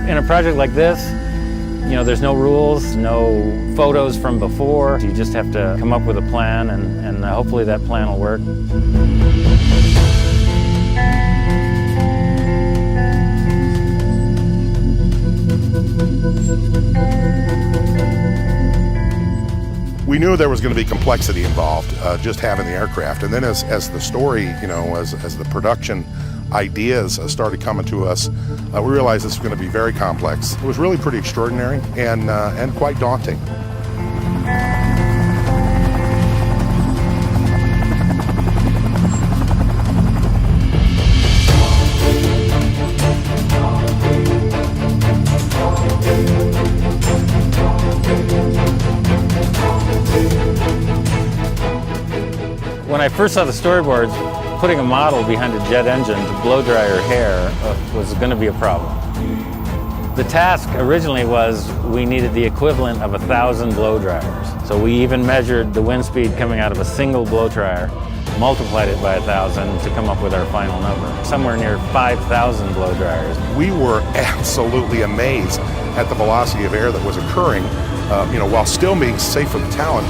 In a project like this, there's no rules, no photos from before. You just have to come up with a plan, and hopefully that plan will work. We knew there was going to be complexity involved, just having the aircraft. And then as the story, as the production ideas started coming to us, we realized this was going to be very complex. It was really pretty extraordinary and quite daunting. When I first saw the storyboards, putting a model behind a jet engine to blow dry her hair was going to be a problem. The task originally was we needed the equivalent of 1,000 blow dryers. So we even measured the wind speed coming out of a single blow dryer, multiplied it by 1,000 to come up with our final number. Somewhere near 5,000 blow dryers. We were absolutely amazed at the velocity of air that was occurring, while still being safe for the talent.